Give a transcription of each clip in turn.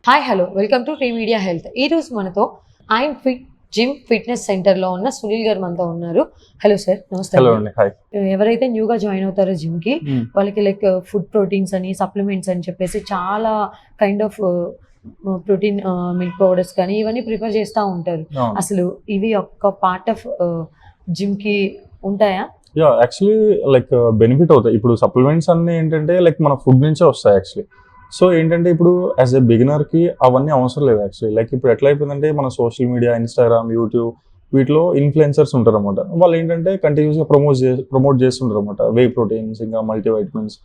Hi hello welcome to re media health. ఈ రోజు మనతో ఐఎమ్ ఫిట్ జిమ్ ఫిట్నెస్ సెంటర్లో ఉన్న సునీల్ గారు మనతో ఉన్నారు. హలో సార్, నమస్తే. హలో అండి. హాయ్. ఎవరైతే న్యూగా జాయిన్ అవుతారో జిమ్కి వాళ్ళకి లైక్ ఫుడ్ ప్రోటీన్స్ అని సప్లిమెంట్స్ అని చెప్పేసి చాలా kind of protein milk powders కానీ ఇవన్నీ ప్రిఫర్ చేస్తూ ఉంటారు. అసలు ఇవి ఒక పార్ట్ ఆఫ్ జిమ్కి ఉంటాయా? యాక్చువల్లీ లైక్ బెనిఫిట్ అవుతాయి. ఇప్పుడు సప్లిమెంట్స్ అన్నీ ఏంటంటే లైక్ మన ఫుడ్ నుంచే వస్తాయి యాక్చువల్లీ. సో ఏంటంటే ఇప్పుడు యాజ్ ఎ బిగినర్కి అవన్నీ అవసరం లేదు యాక్చువల్లీ. లైక్ ఇప్పుడు ఎట్లా అయిపోయిందంటే మన సోషల్ మీడియా, ఇన్స్టాగ్రామ్, యూట్యూబ్ వీటిలో ఇన్ఫ్లుయెన్సర్స్ ఉంటారు అనమాట. వాళ్ళు ఏంటంటే కంటిన్యూస్గా ప్రమోట్ చేస్తుంటారు అనమాట. వే ప్రోటీన్స్, ఇంకా multivitamins,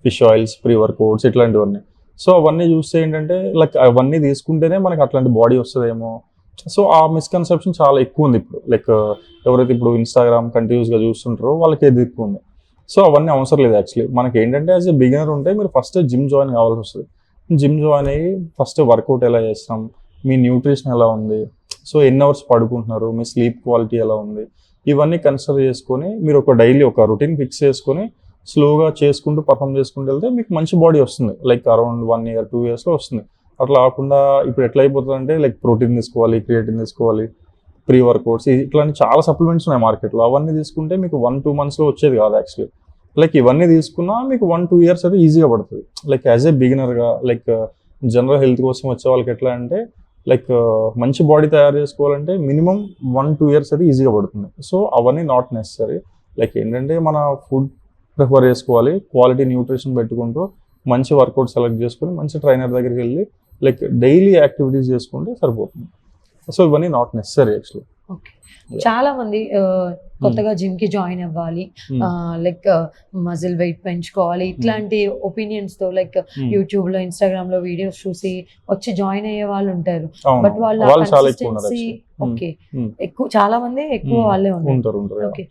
fish oils, pre workouts ఇట్లాంటివన్నీ. సో అవన్నీ చూస్తే ఏంటంటే లైక్ అవన్నీ తీసుకుంటేనే మనకి అట్లాంటి బాడీ వస్తుందేమో. సో ఆ మిస్కన్సెప్షన్ చాలా ఎక్కువ ఉంది ఇప్పుడు. లైక్ ఎవరైతే ఇప్పుడు ఇన్స్టాగ్రామ్ కంటిన్యూస్గా చూస్తుంటారో వాళ్ళకి ఏది ఎక్కువ ఉంది. సో అవన్నీ అవసరం లేదు యాక్చువల్లీ. మనకి ఏంటంటే యాజ్ ఎ బిగినర్ ఉంటే మీరు ఫస్ట్ జిమ్ జాయిన్ కావాల్సి వస్తుంది. జిమ్ జాయిన్ అయ్యి ఫస్ట్ వర్కౌట్ ఎలా చేస్తాం, మీ న్యూట్రిషన్ ఎలా ఉంది, సో ఎన్ని అవర్స్ పడుకుంటున్నారు, మీ స్లీప్ క్వాలిటీ ఎలా ఉంది, ఇవన్నీ కన్సిడర్ చేసుకొని మీరు ఒక డైలీ ఒక రొటీన్ ఫిక్స్ చేసుకొని స్లోగా చేసుకుంటూ పర్ఫామ్ చేసుకుంటూ వెళ్తే మీకు మంచి బాడీ వస్తుంది. లైక్ అరౌండ్ 1 year 2 yearsలో వస్తుంది. అట్లా కాకుండా ఇప్పుడు ఎట్లా అయిపోతుందంటే లైక్ ప్రోటీన్ తీసుకోవాలి, క్రియేటిన్ తీసుకోవాలి, ప్రీ వర్కౌట్స్, ఇట్లాంటి చాలా సప్లిమెంట్స్ ఉన్నాయి మార్కెట్లో. అవన్నీ తీసుకుంటే మీకు 1-2 monthsలో వచ్చేది కాదు యాక్చువల్లీ. లైక్ ఇవన్నీ తీసుకున్నా మీకు 1-2 years అయితే ఈజీగా పడుతుంది. లైక్ యాజ్ ఏ బిగినర్గా లైక్ జనరల్ హెల్త్ కోసం వచ్చే వాళ్ళకి ఎట్లా అంటే లైక్ మంచి బాడీ తయారు చేసుకోవాలంటే మినిమం 1-2 years అయితే ఈజీగా పడుతుంది. సో అవన్నీ నాట్ నెసరీ. లైక్ ఏంటంటే మన ఫుడ్ ప్రిఫర్ చేసుకోవాలి, క్వాలిటీ న్యూట్రిషన్ పెట్టుకుంటూ మంచి వర్కౌట్ సెలెక్ట్ చేసుకొని మంచి ట్రైనర్ దగ్గరికి వెళ్ళి లైక్ డైలీ యాక్టివిటీస్ చేసుకుంటే సరిపోతుంది. సో ఇవన్నీ నాట్ నెసరీ యాక్చువల్లీ. ఓకే. చాలా మంది కొత్తగా జిమ్ కి జాయిన్ అవ్వాలి, లైక్ మజిల్ వెయిట్ పెంచుకోవాలి, ఇట్లాంటి ఒపీనియన్స్ తో లైక్ యూట్యూబ్ లో, ఇన్స్టాగ్రామ్ లో వీడియోస్ చూసి వచ్చి జాయిన్ అయ్యే వాళ్ళు ఉంటారు. బట్ వాళ్ళు ఓకే ఎక్కువ చాలా మంది ఎక్కువ వాళ్ళే ఉంటారు. ఓకే,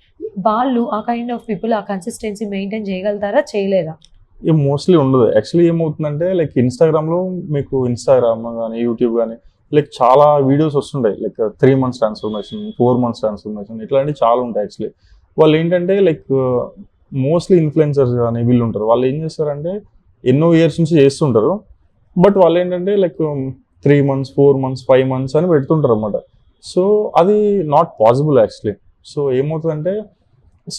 వాళ్ళు ఆ కైండ్ ఆఫ్ పీపుల్ ఆ కన్సిస్టెన్సీ మెయింటైన్ చేయగలుగుతారా, చేయలేరా? మోస్ట్లీ ఉండదు యాక్చువల్లీ. ఏమవుతుందంటే లైక్ ఇన్స్టాగ్రామ్లో మీకు ఇన్స్టాగ్రామ్ కానీ యూట్యూబ్ కానీ లైక్ చాలా వీడియోస్ వస్తుంటాయి. Like 3 months transformation, 4 months transformation, ఇట్లాంటివి చాలా ఉంటాయి యాక్చువల్లీ. వాళ్ళు ఏంటంటే లైక్ మోస్ట్లీ ఇన్ఫ్లుయెన్సర్స్ కానీ వీళ్ళు ఉంటారు. వాళ్ళు ఏం చేస్తారంటే ఎన్నో ఇయర్స్ నుంచి చేస్తుంటారు. బట్ వాళ్ళు ఏంటంటే లైక్ 3 months, 4 months, 5 months అని పెడుతుంటారు అనమాట. సో అది నాట్ పాసిబుల్ యాక్చువల్లీ. సో ఏమవుతుందంటే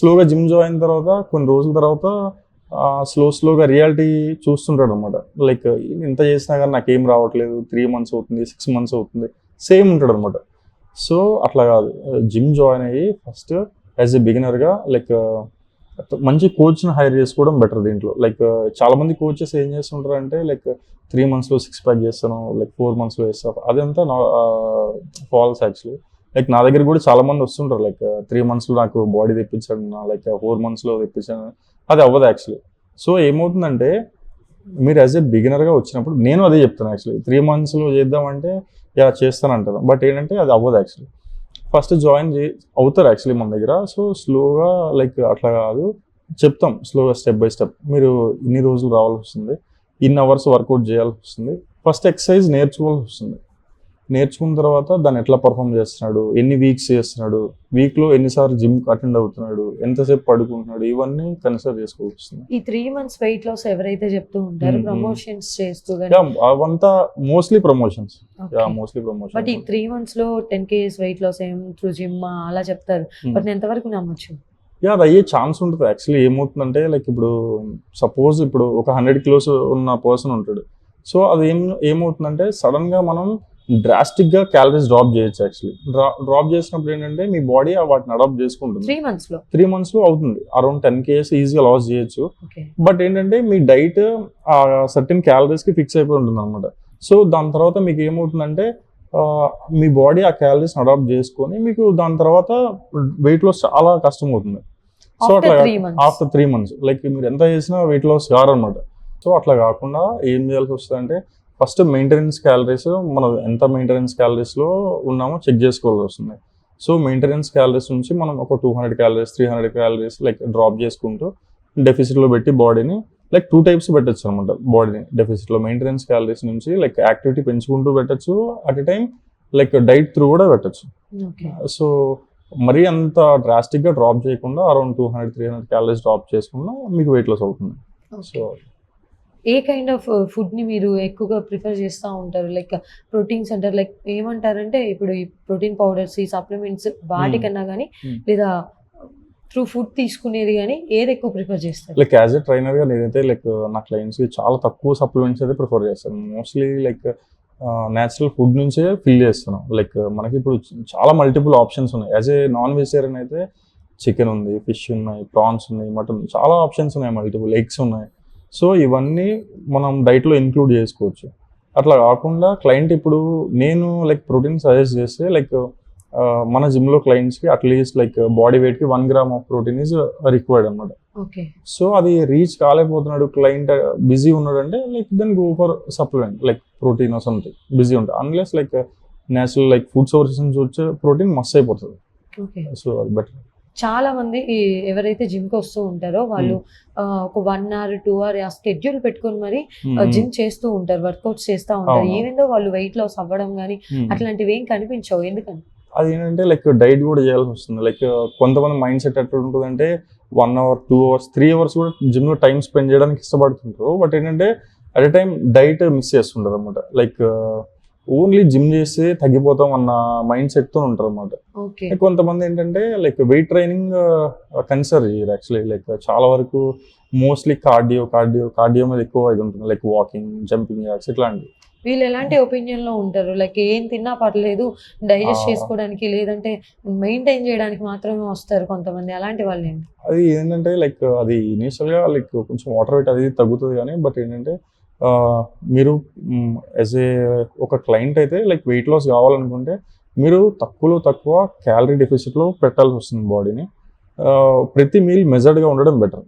స్లోగా జిమ్ జాయిన్ తర్వాత కొన్ని రోజుల తర్వాత స్లోగా రియాలిటీ చూస్తుంటాడు అనమాట. లైక్ ఇంత చేసినా కానీ నాకేం రావట్లేదు, 3 months అవుతుంది, 6 months అవుతుంది, సేమ్ ఉంటాడు అనమాట. సో అట్లా కాదు, జిమ్ జాయిన్ అయ్యి ఫస్ట్ యాజ్ ఎ బిగినర్గా లైక్ మంచి కోచ్ని హైర్ చేసుకోవడం బెటర్ దీంట్లో. లైక్ చాలామంది కోచెస్ ఏం చేస్తుంటారు అంటే లైక్ 3 monthsలో 6 pack చేస్తాను, లైక్ 4 monthsలో చేస్తాను. అదంతా ఫాల్స్ యాక్చువల్లీ. లైక్ నా దగ్గర కూడా చాలామంది వస్తుంటారు లైక్ 3 monthsలో నాకు బాడీ తెప్పించాడు, లైక్ 4 monthsలో తెప్పించాను. అది అవ్వదు యాక్చువల్లీ. సో ఏమవుతుందంటే మీరు యాజ్ ఏ బిగినర్గా వచ్చినప్పుడు నేను అదే చెప్తాను యాక్చువల్లీ. 3 monthsలో చేద్దామంటే చేస్తాను అంటాను. బట్ ఏంటంటే అది అవ్వదు యాక్చువల్లీ. ఫస్ట్ జాయిన్ అవుతారు యాక్చువల్లీ మన దగ్గర. సో స్లోగా లైక్ అట్లా కాదు, చెప్తాం స్లోగా స్టెప్ బై స్టెప్. మీరు ఇన్ని రోజులు రావాల్సి వస్తుంది, ఇన్ని అవర్స్ వర్కౌట్ చేయాల్సి వస్తుంది, ఫస్ట్ ఎక్సర్సైజ్ నేర్చుకోవాల్సి వస్తుంది. నేర్చుకున్న తర్వాత దాన్ని ఎట్లా పర్ఫామ్ చేస్తున్నాడు, ఎన్ని వీక్స్ చేస్తున్నాడు, వీక్లో ఎన్నిసార్లు జిమ్ అటెండ్ అవుతున్నాడు, ఎంతసేపు పడుకుంటున్నాడు, ఇవన్నీ కన్సిడర్ చేసుకోవచ్చు. ఈ 3 months వెయిట్ లాస్ ఎవరైతే చెప్తూ ఉంటారో ప్రమోషన్స్ చేస్తూ అవంతా మోస్ట్లీ ప్రమోషన్స్. బట్ ఈ 3 monthsలో 10 kgs వెయిట్ లాస్ ఏం త్రూ జిమ్ అలా చెప్తారు. బట్ నేను ఎంతవరకు నమ్మొచ్చు? అది అయ్యే ఛాన్స్ ఉంటుంది యాక్చువల్లీ. ఏమవుతుందంటే లైక్ ఇప్పుడు సపోజ్ ఇప్పుడు ఒక 100 kilos ఉన్న పర్సన్ ఉంటాడు. సో అది ఏమవుతుందంటే సడన్గా మనం డ్రాస్టిక్గా క్యాలరీస్ డ్రాప్ చేయొచ్చు యాక్చువల్లీ. డ్రాప్ చేసినప్పుడు ఏంటంటే మీ బాడీ వాటిని అడాప్ట్ చేసుకుంటుంది. 3 monthsలో అవుతుంది. అరౌండ్ 10 kgs ఈజీగా లాస్ చేయొచ్చు. బట్ ఏంటంటే మీ డైట్ ఆ సర్టెన్ క్యాలరీస్కి ఫిక్స్ అయిపోయి ఉంటుంది అనమాట. సో దాని తర్వాత మీకు ఏమవుతుందంటే మీ బాడీ ఆ క్యాలరీస్ అడాప్ట్ చేసుకొని మీకు దాని తర్వాత వెయిట్ లాస్ చాలా కష్టం అవుతుంది. సో అట్లా ఆఫ్టర్ 3 months లైక్ మీరు ఎంత చేసినా వెయిట్ లాస్ కారనమాట. సో అట్లా కాకుండా ఏం చేయాల్సి వస్తుంది అంటే ఫస్ట్ మెయింటెనెన్స్ క్యాలరీస్, మనం ఎంత మెయింటెనెన్స్ క్యాలరీస్లో ఉన్నామో చెక్ చేసుకోవాల్సి వస్తుంది. సో మెయింటెనెన్స్ క్యాలరీస్ నుంచి మనం ఒక 200 calories, 300 calories లైక్ డ్రాప్ చేసుకుంటూ డెఫిసిట్లో పెట్టి బాడీని లైక్ 2 types పెట్టచ్చు అనమాట. బాడీని డెఫిసిట్లో మెయింటెనెన్స్ క్యాలరీస్ నుంచి లైక్ యాక్టివిటీ పెంచుకుంటూ పెట్టచ్చు, at a time like diet through కూడా పెట్టచ్చు. సో మరీ అంత డ్రాస్టిక్గా డ్రాప్ చేయకుండా అరౌండ్ 200-300 calories డ్రాప్ చేసుకున్నా మీకు వెయిట్ లాస్ అవుతుంది. సో ఏ కైండ్ ఆఫ్ ఫుడ్‌ని మీరు ఎక్కువగా ప్రిఫర్ చేస్తా ఉంటారు? లైక్ ప్రోటీన్స్ అంటారు. లైక్ ఏమంటారంటే ఇప్పుడు ఈ ప్రోటీన్ పౌడర్స్, ఈ సప్లిమెంట్స్ వాటికన్నా గాని హ్మ్. లేదా త్రూ ఫుడ్ తీసుకునేది గాని ఏది ఎక్కువ ప్రిఫర్ చేస్తారు? లైక్ యాజ్ ఎ ట్రైనర్‌గా నేనైతే లైక్ నా క్లయింట్స్‌కి చాలా తక్కువ సప్లిమెంట్స్ అయితే ప్రిఫర్ చేస్తాను. మోస్ట్‌లీ లైక్ నేచురల్ ఫుడ్ నుంచే ఫిల్ చేస్తున్నాం. లైక్ మనకి ఇప్పుడు చాలా మల్టిపుల్ ఆప్షన్స్ ఉన్నాయి. యాజ్ ఎ నాన్ వెజిటేరియన్ అయితే చికెన్ ఉంది, ఫిష్ ఉన్నాయి, ప్రాన్స్ ఉన్నాయి, మటన్ చాలా ఆప్షన్స్ ఉన్నాయి, మల్టిపుల్ ఎగ్స్ ఉన్నాయి. సో ఇవన్నీ మనం డైట్‌లో ఇంక్లూడ్ చేసుకోవచ్చు. అట్లా కాకుండా క్లయింట్ ఇప్పుడు నేను లైక్ ప్రోటీన్ సజెస్ట్ చేస్తే లైక్ మన జిమ్‌లో క్లయింట్స్‌కి అట్‌లీస్ట్ లైక్ బాడీ వెయిట్‌కి 1 gram of protein is required అన్నమాట. ఓకే. సో అది రీచ్ కాలేకపోతున్నాడు క్లయింట్, బిజీ ఉన్నాడంటే like then go for supplement like protein or something busy ఉంటాయి. Unless like natural like food sources నుంచి వచ్చే ప్రోటీన్ మస్ట్ అయిపోతుంది. Okay. So అది బెటర్. చాలా మంది ఎవరైతే జిమ్‌కి వస్తూ ఉంటారో వాళ్ళు ఒక 1 అవర్, 2 అవర్ ఆ స్కెడ్యూల్ పెట్టుకొని మరి జిమ్ చేస్తూ ఉంటారు. వర్కౌట్స్ చేస్తా ఉంటారు. అవును. ఈవెన్ దో వాళ్ళు వెయిట్ లాస్ అవ్వడం గాని అట్లాంటివి ఏం కనిపించవు. ఎందుకని? అది ఏంటంటే లైక్ డైట్ కూడా చేయాల్సి వస్తుంది. లైక్ కొంతమంది మైండ్ సెట్ ఎట్లా ఉంటుందంటే 1 అవర్, 2 అవర్స్, 3 అవర్స్ కూడా జిమ్‌లో టైం స్పెండ్ చేయడానికి ఇష్టపడుతుంటారు. బట్ ఏంటంటే at a time diet miss చేస్తుంటారు అనమాట. లైక్ ఓన్లీ జిమ్ చేస్తే తగ్గిపోతాం అన్న మైండ్ సెట్‌తో ఉంటారు అనమాట. ఓకే. కొంతమంది ఏంటంటే లైక్ వెయిట్ ట్రైనింగ్ కన్సిడర్ చేయరు యాక్చువల్లీ. లైక్ చాలా వరకు మోస్ట్లీ కార్డియో మీద ఎక్కువ ఇది ఉంటుంది. లైక్ వాకింగ్, జంపింగ్ యాక్స్ ఇట్లాంటివి. వీళ్ళు ఎలాంటి ఒపీనియన్‌లో ఉంటారు? లైక్ ఏం తిన్నా పర్లేదు డైజెస్ట్ ఆ! చేసుకోవడానికి లేదంటే మెయింటైన్ చేయడానికి మాత్రమే వస్తారు కొంతమంది. అలాంటి వాళ్ళేంటి? అది ఏంటంటే లైక్ అది ఇనీషియల్‌గా లైక్ కొంచెం వాటర్ వెయిట్ అది తగ్గుతది గానీ, బట్ ఏంటంటే మీరు యాజ్ ఏ ఒక క్లయింట్ అయితే లైక్ వెయిట్ లాస్ కావాలనుకుంటే మీరు తక్కువలో తక్కువ క్యాలరీ డెఫిసిట్‌లో పెట్టాల్సొస్తుంది బాడీని. ప్రతి మీల్ మెజర్డ్‌గా ఉండడం better.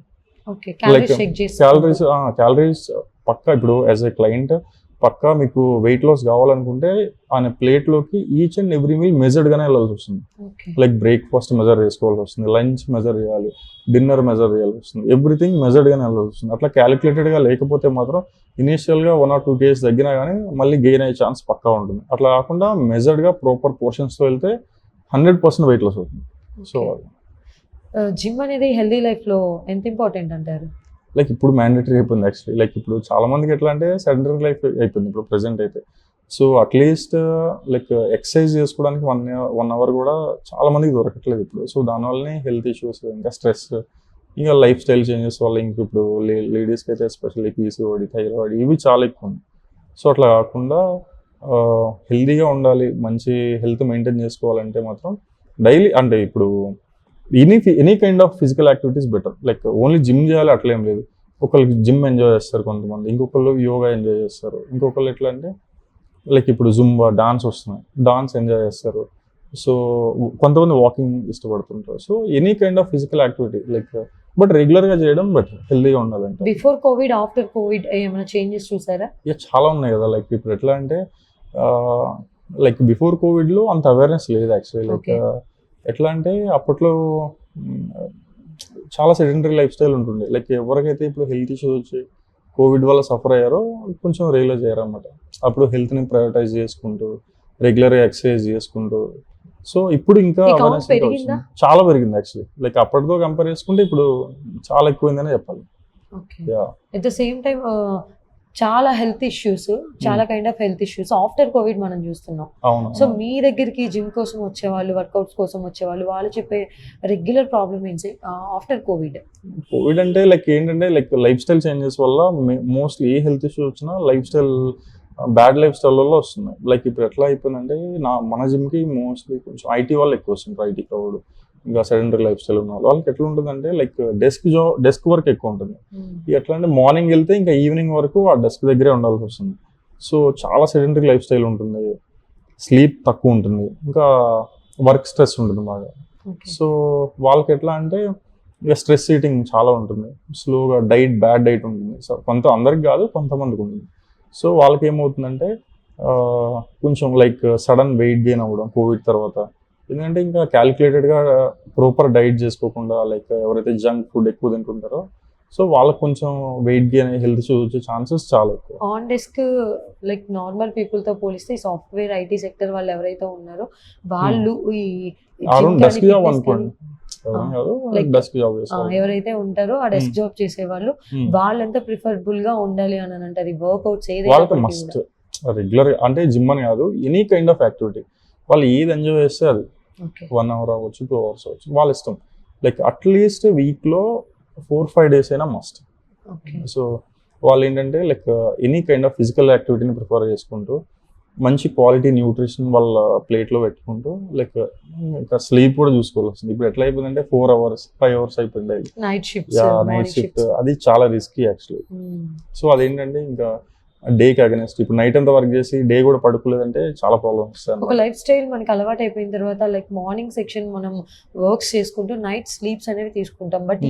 Okay. Calories like check చేసుకుంటూ. క్యాలరీస్ పక్కా ఇప్పుడు యాజ్ ఎ క్లయింట్ పక్కా మీకు వెయిట్ లాస్ కావాలనుకుంటే ఆయన ప్లేట్‌లోకి ఈచ్ అండ్ ఎవ్రీ మీల్ మెజర్డ్‌గానే వెళ్ళాల్సొస్తుంది. ఓకే. లైక్ బ్రేక్‌ఫాస్ట్ మెజర్ చేసుకోవాల్సి వస్తుంది, లంచ్ మెజర్ చేయాలి, డిన్నర్ మెజర్ చేయాల్సి వస్తుంది, ఎవ్రీథింగ్ మెజర్డ్‌గానే వెళ్ళాల్సి వస్తుంది. అట్లా క్యాలిక్యులేటెడ్‌గా లేకపోతే మాత్రం ఇనీషియల్‌గా 1 ఆర్ 2 కేజీస్ తగ్గినా కానీ మళ్ళీ గెయిన్ అయ్యే ఛాన్స్ పక్కా ఉంటుంది. అట్లా కాకుండా మెజర్డ్‌గా ప్రాపర్ పోర్షన్స్‌తో వెళ్తే 100% వెయిట్ లాస్ అవుతుంది. సో జిమ్ అనేది హెల్తీ లైఫ్‌లో ఎంత ఇంపార్టెంట్ అంటారు? లైక్ ఇప్పుడు మ్యాండేటరీ అయిపోయింది యాక్చువల్లీ. లైక్ ఇప్పుడు చాలా మందికి ఎట్లా అంటే సెడెంటరీ లైఫ్ అయిపోయింది ఇప్పుడు ప్రెజెంట్ అయితే. సో అట్లీస్ట్ లైక్ ఎక్సర్సైజ్ చేసుకోవడానికి 1 అవర్ కూడా చాలా మందికి దొరకట్లేదు ఇప్పుడు. సో దానివల్లనే హెల్త్ ఇష్యూస్, ఇంకా స్ట్రెస్, ఇంకా లైఫ్ స్టైల్ చేంజెస్ వల్ల ఇంక ఇప్పుడు లేడీస్కి అయితే ఎస్పెషల్లీ పీసీఓడి, థైరాయిడ్ ఇవి చాలా ఎక్కువ ఉంది. సో అట్లా కాకుండా హెల్తీగా ఉండాలి, మంచి హెల్త్ మెయింటైన్ చేసుకోవాలంటే మాత్రం డైలీ అంటే ఇప్పుడు any kind of physical activities better. Like only gym చేయాలి అట్లేం లేదు. ఒకళ్ళకి జిమ్ ఎంజాయ్ చేస్తారు కొంతమంది, ఇంకొకళ్ళు యోగా ఎంజాయ్ చేస్తారు, ఇంకొకళ్ళు ఎట్లా అంటే లైక్ ఇప్పుడు జుంబా, డాన్స్ వస్తున్నాయి, డాన్స్ ఎంజాయ్ చేస్తారు. సో కొంతమంది వాకింగ్ ఇష్టపడుతుంటారు. So any kind of physical activity like but రెగ్యులర్గా చేయడం బెటర్ హెల్తీగా ఉండాలంటే. బిఫోర్ కోవిడ్, ఆఫ్టర్ కోవిడ్ ఏమైనా చేంజెస్ చూసారా? ఇక చాలా ఉన్నాయి కదా. లైక్ ఇప్పుడు ఎట్లా అంటే లైక్ బిఫోర్ కోవిడ్లో అంత అవేర్నెస్ లేదు యాక్చువల్లీ. Like Okay. ఎట్లా అంటే అప్పట్లో చాలా సెడెంటరీ లైఫ్ స్టైల్ ఉంటుంది. లైక్ ఎవరికైతే ఇప్పుడు హెల్త్ ఇష్యూస్ వచ్చి కోవిడ్ వల్ల సఫర్ అయ్యారో కొంచెం రియలైజ్ అయ్యారు అనమాట. అప్పుడు హెల్త్ని ప్రయారిటైజ్ చేసుకుంటూ రెగ్యులర్గా ఎక్సర్సైజ్ చేసుకుంటూ. సో ఇప్పుడు ఇంకా ఈ count అవేర్నెస్ ఇంకా పెరిగిందా? వచ్చింది. చాలా పెరిగింది యాక్చువల్లీ. లైక్ అప్పటితో కంపేర్ చేసుకుంటే ఇప్పుడు చాలా ఎక్కువైందనే చెప్పాలి. Okay. Yeah. At the same time చాలా హెల్త్ ఇష్యూస్, చాలా kind of health issues after Covid మనం చూస్తున్నాం. అవును. సో మీ దగ్గరికి జిమ్ కోసం వచ్చేవాళ్ళు, వర్కౌట్స్ కోసం వచ్చేవాళ్ళు, వాళ్ళు చెప్పే రెగ్యులర్ ప్రాబ్లమ్ ఏంటి ఆఫ్టర్ కోవిడ్? కోవిడ్ అంటే లైక్ ఏంటంటే లైక్ లైఫ్ స్టైల్ చేంజెస్ వల్ల మోస్ట్లీ ఏ హెల్త్ ఇష్యూ వచ్చినా life style bad life style వల్ల వస్తున్నాయి. లైక్ ఇప్పుడు ఎట్లా అయిపోయిందంటే మన జిమ్కి మోస్ట్లీ కొంచెం ఐటీ వాళ్ళు ఎక్కువ వస్తుంటారు. ఐటీ క్రౌడ్, ఇంకా సెడెంటరీ లైఫ్ స్టైల్ ఉన్న వాళ్ళకి ఎట్లా ఉంటుందంటే లైక్ డెస్క్ వర్క్ ఎక్కువ ఉంటుంది. ఎట్లా అంటే మార్నింగ్ వెళ్తే ఇంకా ఈవినింగ్ వరకు ఆ డెస్క్ దగ్గరే ఉండాల్సి వస్తుంది. సో చాలా సెడెంటరీ లైఫ్ స్టైల్ ఉంటుంది, స్లీప్ తక్కువ ఉంటుంది, ఇంకా వర్క్ స్ట్రెస్ ఉంటుంది బాగా. సో వాళ్ళకి ఎట్లా అంటే ఇక స్ట్రెస్ ఈటింగ్ చాలా ఉంటుంది, స్లోగా బ్యాడ్ డైట్ ఉంటుంది. సో అందరికి కాదు, కొంతమందికి ఉంటుంది. సో వాళ్ళకి ఏమవుతుందంటే కొంచెం లైక్ సడన్ వెయిట్ గెయిన్ అవ్వడం కోవిడ్ తర్వాత. ఎందుకంటే ఇంకా క్యాలిక్యులేటెడ్గా ప్రాపర్ డైట్ చేసుకోకుండా లైక్ ఎవరైతే జంక్ ఫుడ్ ఎక్కువ తింటుంటారో సో వాళ్ళకి కొంచెం వెయిట్ గెయిన్ అయ్యి హెల్త్ ఇష్యూస్ వచ్చే ఛాన్సెస్ చాలా ఎక్కువ. ఆన్ డెస్క్ లైక్ నార్మల్ పీపుల్తో పోలిస్తే సాఫ్ట్వేర్ ఐటీ సెక్టర్ వాళ్ళు ఎవరైతే ఉన్నారో వాళ్ళు ఈ అరౌండ్ డెస్క్ జాబ్ అనుకోండి, Like, డెస్క్ జాబ్ చేస్తారు. ఎవరైతే ఉంటారో ఆ డెస్క్ జాబ్ చేసే వాళ్ళు వాళ్ళంతా ప్రిఫరబుల్ గా ఉండాలి అని అంటారు. వర్కౌట్స్ వాళ్ళకి ఏదైనా మస్ట్ రెగ్యులర్ అంటే జిమ్ అని కాదు, ఎనీ కైండ్ ఆఫ్ యాక్టివిటీ వాళ్ళు ఏది ఎంజాయ్ చేస్తే అది 1 hour అవ్వచ్చు 2 hours అవ్వచ్చు వాళ్ళ ఇష్టం. లైక్ అట్లీస్ట్ వీక్లో 4-5 days అయినా మస్ట్. సో వాళ్ళు ఏంటంటే like any kind of physical యాక్టివిటీని ప్రిఫర్ చేసుకుంటూ మంచి క్వాలిటీ న్యూట్రిషన్ వాళ్ళ ప్లేట్లో పెట్టుకుంటూ లైక్ ఇంకా స్లీప్ కూడా చూసుకోవాలి వస్తుంది. ఇప్పుడు ఎట్లా అయిపోయిందంటే 4 hours 5 hours అయిపోయింది నైట్ షిఫ్ట్. అది చాలా రిస్కీ యాక్చువల్లీ. సో అదేంటంటే ఇంకా డేకి అగెనెస్ట్ ఇప్పుడు నైట్ అంతా వర్క్ చేసి డే కూడా పడుకోలేదంటే చాలా ప్రాబ్లమ్స్ వస్తాయి. ఒక లైఫ్ స్టైల్ మనకి అలవాటు అయిపోయిన తర్వాత లైక్ మార్నింగ్ సెక్షన్ మనం వర్క్స్ చేసుకుంటూ నైట్ స్లీప్స్ అనేవి తీసుకుంటాం. బట్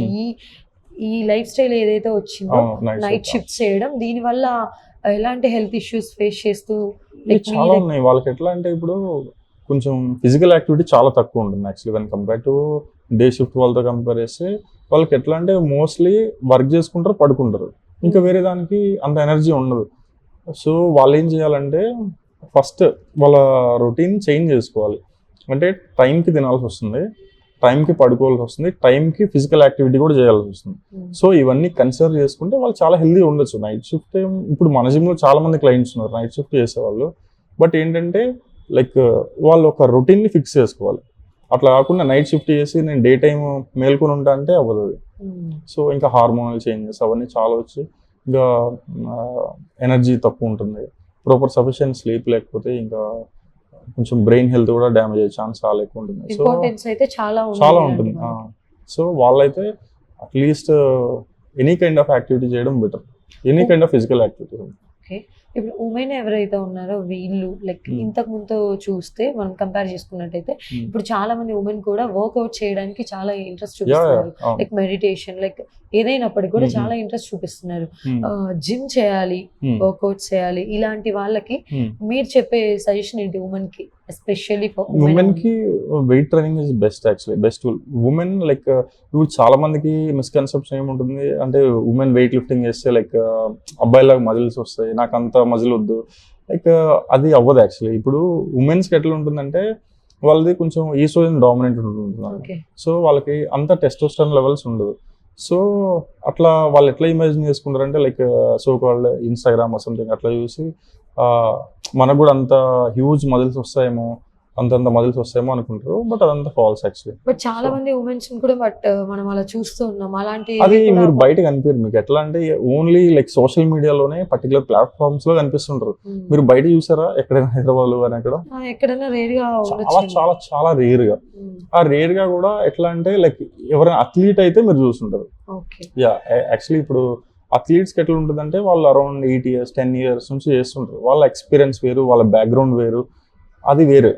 ఈ లైఫ్ స్టైల్ ఏదైతే వచ్చిందో నైట్ షిఫ్ట్ చేయడం దీని వల్ల ఎలాంటి హెల్త్ ఇష్యూస్ ఫేస్ చేస్తూ చాలా ఉన్నాయి. వాళ్ళకి ఎట్లా అంటే ఇప్పుడు కొంచెం ఫిజికల్ యాక్టివిటీ చాలా తక్కువ ఉంటుంది actually when compare to day shift వాళ్ళతో కంపేర్ చేస్తే. వాళ్ళకి ఎట్లా అంటే మోస్ట్లీ వర్క్ చేసుకుంటారు పడుకుంటారు, ఇంకా వేరే దానికి అంత ఎనర్జీ ఉండదు. సో వాళ్ళు ఏం చేయాలంటే ఫస్ట్ వాళ్ళ రొటీన్ చేంజ్ చేసుకోవాలి. అంటే టైంకి తినాల్సి వస్తుంది, టైంకి పడుకోవాల్సి వస్తుంది, టైంకి ఫిజికల్ యాక్టివిటీ కూడా చేయాల్సి వస్తుంది. సో ఇవన్నీ కన్సిడర్ చేసుకుంటే వాళ్ళు చాలా హెల్దీ ఉండొచ్చు. నైట్ షిఫ్ట్ ఇప్పుడు మన జిమ్లో చాలా మంది క్లయింట్స్ ఉన్నారు నైట్ షిఫ్ట్ చేసేవాళ్ళు. బట్ ఏంటంటే లైక్ వాళ్ళు ఒక రొటీన్ని ఫిక్స్ చేసుకోవాలి. అట్లా కాకుండా నైట్ షిఫ్ట్ చేసి నేను డే టైం మేల్కొని ఉంటా అంటే అవ్వదు. సో ఇంకా హార్మోనల్ చేంజెస్ అవన్నీ చాలా వచ్చి ఇంకా ఎనర్జీ తక్కువ ఉంటుంది, ప్రాపర్ సఫిషియెంట్ స్లీప్ లేకపోతే ఇంకా కొంచెం బ్రెయిన్ హెల్త్ కూడా డ్యామేజ్ అయ్యే ఛాన్స్ చాలా ఎక్కువ ఉంటుంది. ఇంపార్టెన్స్ అయితే చాలా ఉంటుంది. సో వాళ్ళైతే at least any kind of activity చేయడం better, any kind of physical activity. ఇప్పుడు ఉమెన్ ఎవరైతే ఉన్నారో వీళ్ళు లైక్ ఇంతకు ముందు చూస్తే మనం కంపేర్ చేసుకున్నట్టయితే ఇప్పుడు చాలా మంది ఉమెన్ కూడా వర్క్అవుట్ చేయడానికి చాలా ఇంట్రెస్ట్ చూపిస్తున్నారు. లైక్ మెడిటేషన్ లైక్ ఏదైనప్పటికీ కూడా చాలా ఇంట్రెస్ట్ చూపిస్తున్నారు. జిమ్ చేయాలి, వర్క్అవుట్ చేయాలి. ఇలాంటి వాళ్ళకి మీరు చెప్పే సజెషన్ ఏంటి ఉమెన్ కి? ఎస్పెషల్లీ ఉమెన్ కి weight training is best actually, best tool. Women like ఇప్పుడు చాలా మందికి మిస్కన్సెప్షన్ ఏముంటుంది అంటే ఉమెన్ వెయిట్ లిఫ్టింగ్ చేస్తే లైక్ అబ్బాయిలాగా మజిల్స్ వస్తాయి, నాకు అంత మజిల్ వద్దు, లైక్ అది అవ్వదు యాక్చువల్లీ. ఇప్పుడు ఉమెన్స్కి ఎట్లా ఉంటుందంటే వాళ్ళది కొంచెం ఈస్ట్రోజన్ డామినెంట్ ఉంటుంది. సో వాళ్ళకి అంత టెస్టోస్టెరాన్ లెవెల్స్ ఉండదు. సో అట్లా వాళ్ళు ఎట్లా ఇమాజిన్ చేసుకుంటారంటే like so called Instagram something అట్లా చూసి మనకు కూడా అంత హ్యూజ్ మజిల్స్ వస్తాయేమో, అంతంత మజిల్స్ వస్తాయేమో అనుకుంటారు. బట్ అదంతా ఫాల్స్ యాక్చువల్లీ. బట్ చాలా మంది ఉమెన్స్ కూడా బట్ మనం అలా చూస్తూ ఉన్నాం. అలాంటి అది మీరు బయట కనిపించారు. మీకు ఎట్లా అంటే ఓన్లీ లైక్ సోషల్ మీడియాలోనే పర్టికులర్ ప్లాట్ఫామ్స్ లో కనిపిస్తుంటారు. మీరు బయట చూసారా ఎక్కడైనా హైదరాబాద్ లో కానీ ఎక్కడైనా రేర్ గా? చాలా చాలా చాలా రేర్ గా. ఆ రేర్ గా కూడా ఎట్లా అంటే లైక్ ఎవరైనా అథ్లీట్ అయితే మీరు చూస్తుంటారు. యాక్చువల్లీ ఇప్పుడు అథ్లీట్స్కి ఎట్లా ఉంటుందంటే వాళ్ళు అరౌండ్ 8 years 10 years నుంచి చేస్తుంటారు. వాళ్ళ ఎక్స్పీరియన్స్ వేరు, వాళ్ళ బ్యాక్గ్రౌండ్ వేరు, అది వేరే.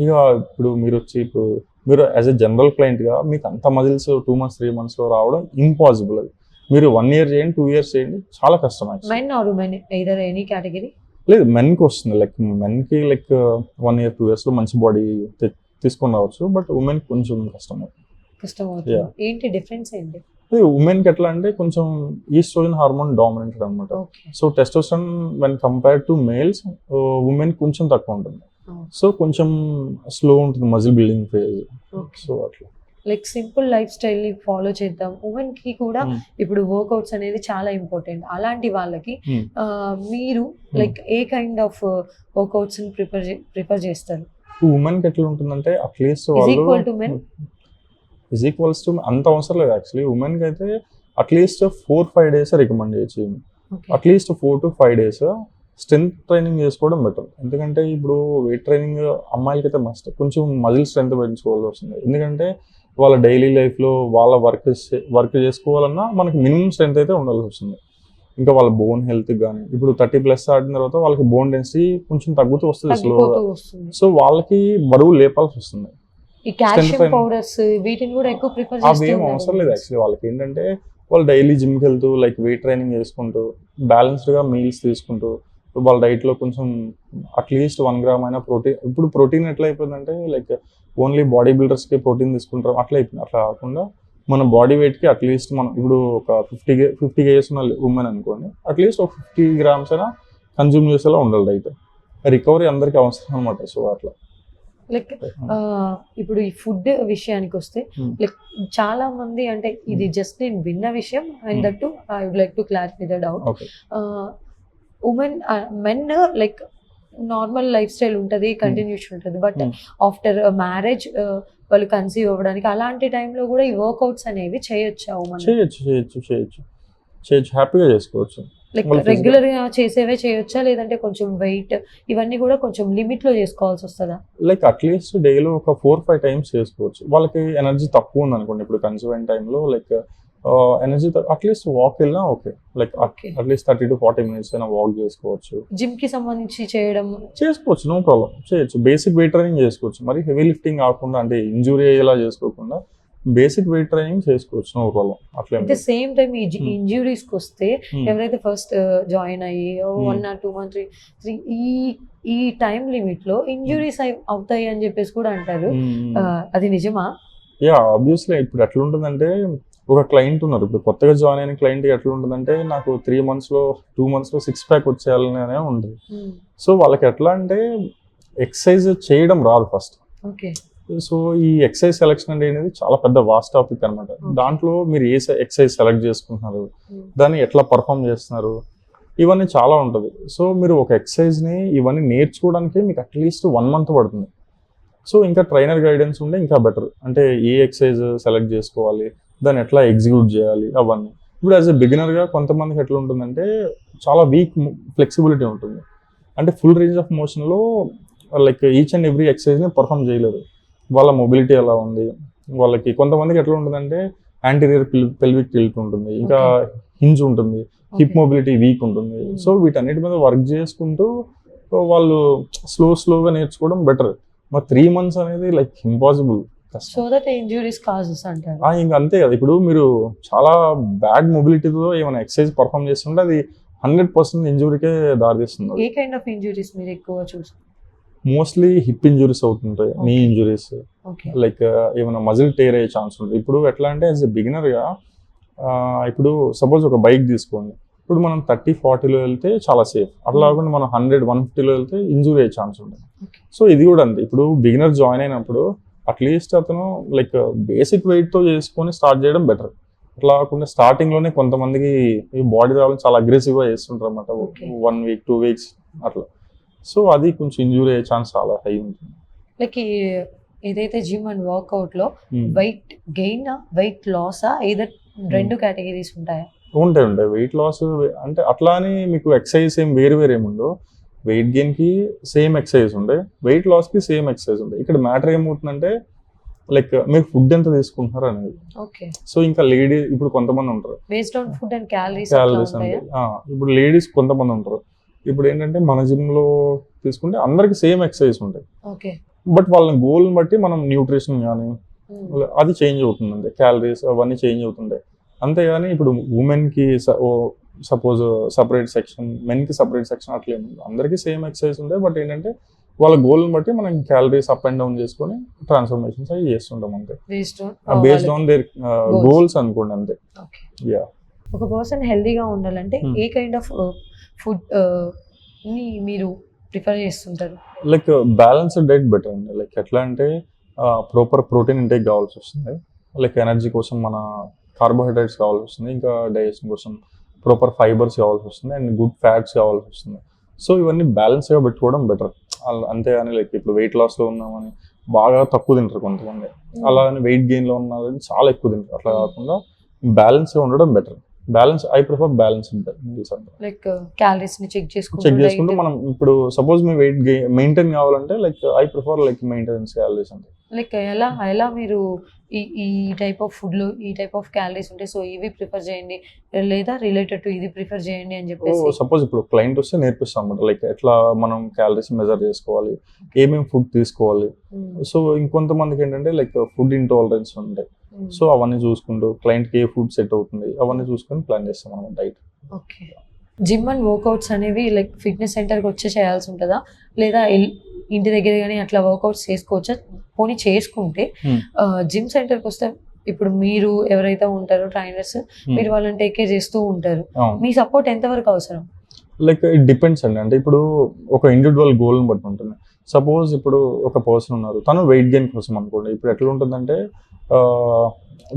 ఇక ఇప్పుడు మీరు వచ్చి ఇప్పుడు మీరు యాజ్ ఎ జనరల్ క్లయింట్గా మీకు అంత మజిల్స్ 2 months 3 monthsలో రావడం ఇంపాసిబుల్. అది మీరు 1 year చేయండి, 2 years చేయండి, చాలా కష్టం. లేదు, మెన్కి వస్తుంది. లైక్ మెన్కి లైక్ 1 year 2 yearsలో మంచి బాడీ తీసుకొని రావచ్చు. బట్ ఉమెన్కి కొంచెం కష్టం. ఏంటి డిఫరెన్స్ ఏంటి? ఉమెన్కి ఎట్లా అంటే కొంచెం ఈస్ట్రోజన్ హార్మోన్ డామినెంటెడ్ అనమాట. So testosterone when compared to males women కొంచెం తక్కువ ఉంటుంది. సో కొంచెం స్లో ఉంటుంది మజిల్ బిల్డింగ్ ఫేజ్. సో అట్లా లైక్ సింపుల్ లైఫ్ స్టైల్ ని ఫాలో చేద్దాం. ఉమెన్ కి కూడా ఇప్పుడు వర్కౌట్స్ అనేది చాలా ఇంపార్టెంట్. అలాంటి వాళ్ళకి మీరు like A kind of workouts ని ప్రిఫర్ చేస్తారు? ఉమెన్ కి ఎట్లా ఉంటుందంటే అట్లీస్ట్ వాళ్ళు ఈజ్ ఈక్వల్స్ టు అంత అవసరం లేదు యాక్చువల్లీ. ఉమెన్కి అయితే అట్లీస్ట్ 4-5 days రికమెండ్ చేయొచ్చు. At least 4 to 5 days strength training చేసుకోవడం బెటర్. ఎందుకంటే ఇప్పుడు వెయిట్ ట్రైనింగ్ అమ్మాయిలకి అయితే మస్ట్ కొంచెం మజిల్ స్ట్రెంత్ పెంచుకోవాల్సి వస్తుంది. ఎందుకంటే వాళ్ళ డైలీ లైఫ్లో వాళ్ళ వర్క్ చేసుకోవాలన్నా మనకి మినిమం స్ట్రెంత్ అయితే ఉండాల్సి వస్తుంది. ఇంకా వాళ్ళ బోన్ హెల్త్ కానీ ఇప్పుడు 30+ ఆడిన తర్వాత వాళ్ళకి బోన్ డెన్సిటీ కొంచెం తగ్గుతూ వస్తుంది స్లోగా. సో వాళ్ళకి బరువు లేపాల్సి వస్తుంది. అవేం అవసరం లేదు యాక్చువల్లీ. వాళ్ళకి ఏంటంటే వాళ్ళు డైలీ జిమ్కి వెళ్తూ లైక్ వెయిట్ ట్రైనింగ్ చేసుకుంటూ బ్యాలెన్స్డ్గా మీల్స్ తీసుకుంటూ వాళ్ళ డైట్లో కొంచెం అట్లీస్ట్ 1 gram అయినా ప్రోటీన్. ఇప్పుడు ప్రోటీన్ ఎట్లా అయిపోయిందంటే లైక్ ఓన్లీ బాడీ బిల్డర్స్కి ప్రోటీన్ తీసుకుంటారు అట్లా అయిపోయింది. అట్లా కాకుండా మన బాడీ వెయిట్కి అట్లీస్ట్ మనం ఇప్పుడు ఒక 50 kgs ఉన్న ఉమెన్ అనుకోండి, అట్లీస్ట్ ఒక 50 grams అయినా కన్జ్యూమ్ చేసేలా ఉండాలి డైట్. రికవరీ అందరికీ అవసరం అనమాట. సో అట్లా లైక్ ఇప్పుడు ఈ ఫుడ్ విషయానికి వస్తే లైక్ చాలా మంది అంటే ఇది జస్ట్ నేను విన్న విషయం and that to I would like to clarify the doubt. Women men like normal lifestyle ఉంటుంది, కంటిన్యూషన్ ఉంటుంది, బట్ ఆఫ్టర్ మ్యారేజ్ వాళ్ళు కన్సీవ్ అవ్వడానికి అలాంటి టైంలో కూడా ఈ వర్కౌట్స్ అనేవి చేయొచ్చా ఉమెన్? చేయొచ్చు హ్యాపీగా చేసుకోవచ్చు. లైక్ రెగ్యులర్ గా చేసేవే చేయొచ్చా, లేదంటే కొంచెం వెయిట్ ఇవన్నీ కూడా కొంచెం లిమిట్ లో చేసుకోవాల్సి వస్తుందా? లైక్ అట్లీస్ట్ డేలో ఒక 4-5 టైమ్స్ చేసుకోవచ్చు. వాళ్ళకి ఎనర్జీ తక్కువ ఉంది అనుకోండి, ఇప్పుడు కన్సీవ్ అయిన టైంలో లైక్ ఎనర్జీ అట్లీస్ట్ వాక్ వెళ్ళినా okay, like at least 30 to 40 minutes అయినా వాక్ చేసుకోవచ్చు. జిమ్ కి సంబంధించి చేసుకోవచ్చు, నో ప్రాబ్లం, చేయొచ్చు. బేసిక్ వెయిట్ ట్రైనింగ్ చేసుకోవచ్చు, మరి హెవీ లిఫ్టింగ్ కాకుండా, అంటే ఇంజురీ అయ్యేలా చేసుకోకుండా బేసిక్ వెయిట్ ట్రైనింగ్ చేసుకోవచ్చు, నో ప్రాబ్లం. అట్లా సేమ్ టైం ఇంజురీస్ కి వస్తే ఎవరైతే ఫస్ట్ జాయిన్ అయ్యి 1 or 2 months 3 ఈ టైం లిమిట్ లో ఇంజురీస్ అవుతాయి అని చెప్పేసి కూడా అంటారు, అది నిజమా? ఆబ్వియస్లీ. ఇప్పుడు ఎట్లా ఉంటుందంటే, ఒక క్లయింట్ ఉన్నారు, ఇప్పుడు కొత్తగా జాయిన్ అయిన క్లయింట్ ఎట్లా ఉంటుందంటే, నాకు 3 months లో 2 months లో 6 pack వచ్చేయాలనే ఉంటుంది. సో వాళ్ళకి ఎట్లా అంటే ఎక్సర్సైజ్ చేయడం రాదు ఫస్ట్. సో ఈ ఎక్సర్సైజ్ సెలెక్షన్ అనేది చాలా పెద్ద వాస్ట్ టాపిక్ అనమాట. దాంట్లో మీరు ఏ ఎక్సర్సైజ్ సెలెక్ట్ చేసుకుంటున్నారు, దాన్ని ఎట్లా పర్ఫామ్ చేస్తున్నారు, ఇవన్నీ చాలా ఉంటుంది. సో మీరు ఒక ఎక్సర్సైజ్ని ఇవన్నీ నేర్చుకోవడానికి మీకు అట్లీస్ట్ 1 month పడుతుంది. సో ఇంకా ట్రైనర్ గైడెన్స్ ఉంటే ఇంకా బెటర్, అంటే ఏ ఎక్సర్సైజ్ సెలెక్ట్ చేసుకోవాలి, దాన్ని ఎట్లా ఎగ్జిక్యూట్ చేయాలి, అవన్నీ. ఇప్పుడు యాజ్ ఎ బిగినర్గా కొంతమందికి ఎట్లా ఉంటుందంటే చాలా వీక్ ఫ్లెక్సిబిలిటీ ఉంటుంది, అంటే ఫుల్ రేంజ్ ఆఫ్ మోషన్లో లైక్ ఈచ్ అండ్ ఎవ్రీ ఎక్సర్సైజ్ని పర్ఫామ్ చేయలేరు. వాళ్ళ మొబిలిటీ ఎలా ఉంది వాళ్ళకి. కొంతమందికి ఎట్లా ఉంటుందంటే యాంటీరియర్ పెల్విక్ టిల్ట్ ఉంటుంది, ఇంకా హింజ్ ఉంటుంది, హిప్ మొబిలిటీ వీక్ ఉంటుంది. సో వీటన్నిటి మీద వర్క్ చేసుకుంటూ వాళ్ళు స్లోగా నేర్చుకోవడం బెటర్. మరి 3 months అనేది లైక్ ఇంపాసిబుల్. ఇంకా అంతే కదా. ఇప్పుడు మీరు చాలా బ్యాడ్ మొబిలిటీతో ఏమైనా ఎక్సర్సైజ్ పర్ఫామ్ చేస్తుంటే అది 100% ఇంజురీకే దారితీస్తుంది. ఏ కైండ్ ఆఫ్ ఇంజురీస్ మీరు ఎక్కువ చూస్తారు? మోస్ట్లీ హిప్ ఇంజురీస్ అవుతుంటాయి, నీ ఇంజురీస్, లైక్ ఏమైనా మజిల్ టేర్ అయ్యే ఛాన్స్ ఉంటుంది. ఇప్పుడు ఎట్లా అంటే యాజ్ ఎ బిగినర్గా, ఇప్పుడు సపోజ్ ఒక బైక్ తీసుకోండి, ఇప్పుడు మనం 30-40లో వెళ్తే చాలా సేఫ్, అట్లా కాకుండా మనం 100-150లో వెళ్తే ఇంజురీ అయ్యే ఛాన్స్ ఉంటుంది. సో ఇది కూడా అంతే. ఇప్పుడు బిగినర్ జాయిన్ అయినప్పుడు అట్లీస్ట్ అతను లైక్ బేసిక్ వెయిట్తో చేసుకొని స్టార్ట్ చేయడం బెటర్. అట్లా కాకుండా స్టార్టింగ్లోనే కొంతమందికి ఈ బాడీ రావాలని చాలా అగ్రెసివ్గా చేస్తుంటారు అన్నమాట, 1 week 2 weeks అట్లా. సో అది కొంచెం ఇంజూరీ అయ్యే ఛాన్స్ చాలా హై ఉంటుంది. లైక్ ఏదైతే జిమ్ అండ్ వర్కౌట్ లో వెయిట్ గెయిన్ వెయిట్ లాస్ ఏదైనా 2 కేటగిరీస్ ఉంటాయా? ఉంటాయి. వెయిట్ లాస్ అంటే అట్లా అని మీకు ఎక్సర్సైజ్ ఏం వేరు ఏముండో. వెయిట్ గెయిన్ కి సేమ్ ఎక్సర్సైజ్ ఉంటాయి, వెయిట్ లాస్ కి సేమ్ ఎక్సర్సైజ్ ఉంటాయి. ఇక్కడ మ్యాటర్ ఏమవుతుందంటే లైక్ మీరు ఫుడ్ ఎంత తీసుకుంటున్నారు అనేది. సో ఇంకా లేడీస్ ఇప్పుడు కొంతమంది ఉంటారు based on food and calories అంటే, ఇప్పుడు లేడీస్ కొంతమంది ఉంటారు. ఇప్పుడు ఏంటంటే మన జిమ్ లో తీసుకుంటే అందరికి సేమ్ ఎక్సర్సైజ్ ఉంటాయి, బట్ వాళ్ళ గోల్ బట్టి మనం న్యూట్రిషన్ కానీ అది చేంజ్ అవుతుంది, అంతే. క్యాలరీస్ అవన్నీ చేంజ్ అవుతుంటాయి, అంతేగాని ఇప్పుడు ఉమెన్ కి సపోజ్ సపరేట్ సెక్షన్, మెన్ కి సపరేట్ సెక్షన్ అట్లా ఏముంది, అందరికీ సేమ్ ఎక్సర్సైజ్ ఉంటాయి. బట్ ఏంటంటే వాళ్ళ గోల్ని బట్టి మనం క్యాలరీస్ అప్ అండ్ డౌన్ చేసుకొని ట్రాన్స్ఫర్మేషన్స్ అవి చేస్తుంటాం, అంతే. బేస్డ్ ఆన్ దేర్ గోల్స్ అనుకోండి, అంతే. ఒక పర్సన్ హెల్దీగా ఉండాలంటే ఏ కైండ్ ఆఫ్ ఫుడ్ ని మీరు ప్రిఫర్ చేస్తుంటారు? లైక్ బ్యాలెన్స్డ్ డైట్ బెటర్ అండి. లైక్ ఎట్లా అంటే ప్రాపర్ ప్రోటీన్ ఇంటేక్ కావాల్సి వస్తుంది, లైక్ ఎనర్జీ కోసం మన కార్బోహైడ్రేట్స్ కావాల్సి వస్తుంది, ఇంకా డైజెషన్ కోసం ప్రాపర్ ఫైబర్స్ కావాల్సి వస్తుంది, అండ్ గుడ్ ఫ్యాట్స్ కావాల్సి వస్తుంది. సో ఇవన్నీ బ్యాలెన్స్గా పెట్టుకోవడం బెటర్. అంతేగాని లైక్ ఇప్పుడు వెయిట్ లాస్లో ఉన్నామని బాగా తక్కువ తింటారు కొంతమంది, అలా అని వెయిట్ గెయిన్లో ఉన్నారని చాలా ఎక్కువ తింటారు. అట్లా కాకుండా బ్యాలెన్స్గా ఉండడం better. I prefer balance meals అంటే లైక్ క్యాలరీస్ ని చెక్ చేసుకుంటూ మనం ఇప్పుడు సపోజ్ మీ వెయిట్ మెయింటైన్ కావాలంటే like I prefer like maintenance calories అంటే. లైక్ ఎలా మీరు ఈ టైప్ ఆఫ్ ఫుడ్ లో ఈ టైప్ ఆఫ్ క్యాలరీస్ ఉంటాయి, సో ఇవి ప్రిఫర్ చేయండి, లేదా రిలేటెడ్ టు ఇది ప్రిఫర్ చేయండి అని చెప్పేసి. సపోజ్ ఇప్పుడు క్లయింట్ వస్తే నేర్పిస్తాం అన్నమాట, లైక్ ఎట్లా మనం క్యాలరీస్ మెజర్ చేసుకోవాలి, ఏమేమి ఫుడ్ తీసుకోవాలి. సో ఇంకొంతమందికి ఏంటంటే లైక్ ఫుడ్ ఇంటాలరెన్స్ ఉంటాయి, సో అవన్నీ చూసుకుంటూ క్లయింట్కి ఏ ఫుడ్ సెట్ అవుతుంది అవన్నీ చూసుకొని ప్లాన్ చేస్తాం మనం diet. Okay. Gym and workouts అనేవి లైక్ ఫిట్నెస్ సెంటర్కి వచ్చే చేయాల్సి ఉంటుందా, లేదా ఇంటి దగ్గర కానీ అట్లా వర్కౌట్స్ చేసుకోవచ్చా? పోనీ చేసుకుంటే జిమ్ సెంటర్కి వస్తే ఇప్పుడు మీరు ఎవరైతే ఉంటారో ట్రైనర్స్, మీరు వాళ్ళని టేక్ కేర్ చేస్తూ ఉంటారు, మీ సపోర్ట్ ఎంతవరకు అవసరం? లైక్ ఇట్ డిపెండ్స్ అండి. అంటే ఇప్పుడు ఒక ఇండివిజువల్ గోల్ని బట్టి ఉంటుంది. సపోజ్ ఇప్పుడు ఒక పర్సన్ ఉన్నారు, తను వెయిట్ గెయిన్ కోసం అనుకోండి. ఇప్పుడు ఎట్లా ఉంటుందంటే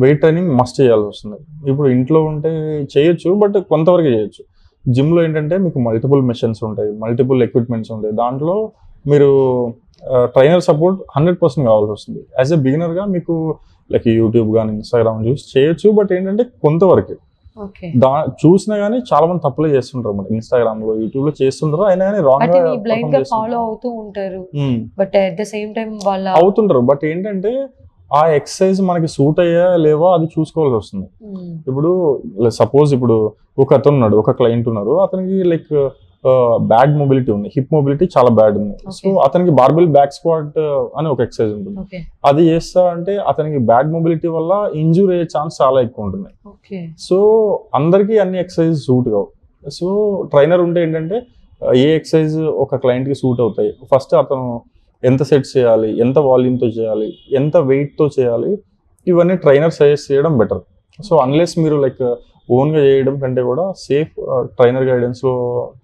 వెయిట్ ట్రైనింగ్ మస్ట్ చేయాల్సి వస్తుంది. ఇప్పుడు ఇంట్లో ఉంటే చేయొచ్చు, బట్ కొంతవరకు చేయొచ్చు. జిమ్లో ఏంటంటే మీకు మల్టిపుల్ మెషిన్స్ ఉంటాయి, మల్టిపుల్ ఎక్విప్మెంట్స్ ఉంటాయి. దాంట్లో మీరు ట్రైనర్ సపోర్ట్ 100% కావాల్సి వస్తుంది. యాజ్ ఎ బిగినర్గా మీకు లైక్ యూట్యూబ్ కానీ ఇన్స్టాగ్రామ్ చూసి చేయొచ్చు, బట్ ఏంటంటే కొంతవరకు చూసినా కానీ చాలా మంది తప్పులే చేస్తుంటారు అన్నమాట. ఇన్స్టాగ్రామ్ లో, యూట్యూబ్ లో చేస్తుంటారు, అయినా కానీ రాంగ్ గా బ్లైండ్ గా ఫాలో అవుతూ ఉంటారు. But at the same time వాళ్ళు అవుతుంటారు. బట్ ఏంటంటే ఆ ఎక్సర్సైజ్ మనకి సూట్ అయ్యా లేవో అది చూసుకోవాల్సి వస్తుంది. ఇప్పుడు సపోజ్ ఇప్పుడు ఒక అతను ఉన్నాడు, ఒక క్లయింట్ ఉన్నారు, అతనికి లైక్ బ్యాడ్ మొబిలిటీ ఉంది, హిప్ మొబిలిటీ చాలా బ్యాడ్ ఉంది. సో అతనికి బార్బెల్ బ్యాక్ స్క్వాట్ అని ఒక ఎక్సర్సైజ్ ఉంటుంది. అది చేస్తా అంటే అతనికి బ్యాడ్ మొబిలిటీ వల్ల ఇంజూరీ అయ్యే ఛాన్స్ చాలా ఎక్కువ ఉంటుంది. సో అందరికీ అన్ని ఎక్సర్సైజ్ సూట్ కావు. సో ట్రైనర్ ఉంటే ఏంటంటే ఏ ఎక్సర్సైజ్ ఒక క్లయింట్ కి సూట్ అవుతాయి, ఫస్ట్ అతను ఎంత సెట్స్ చేయాలి, ఎంత వాల్యూమ్తో చేయాలి, ఎంత వెయిట్తో చేయాలి, ఇవన్నీ ట్రైనర్ సజెస్ట్ చేయడం బెటర్. సో అన్లెస్ మీరు లైక్ ఓన్గా చేయడం కంటే కూడా సేఫ్ ట్రైనర్ గైడెన్స్లో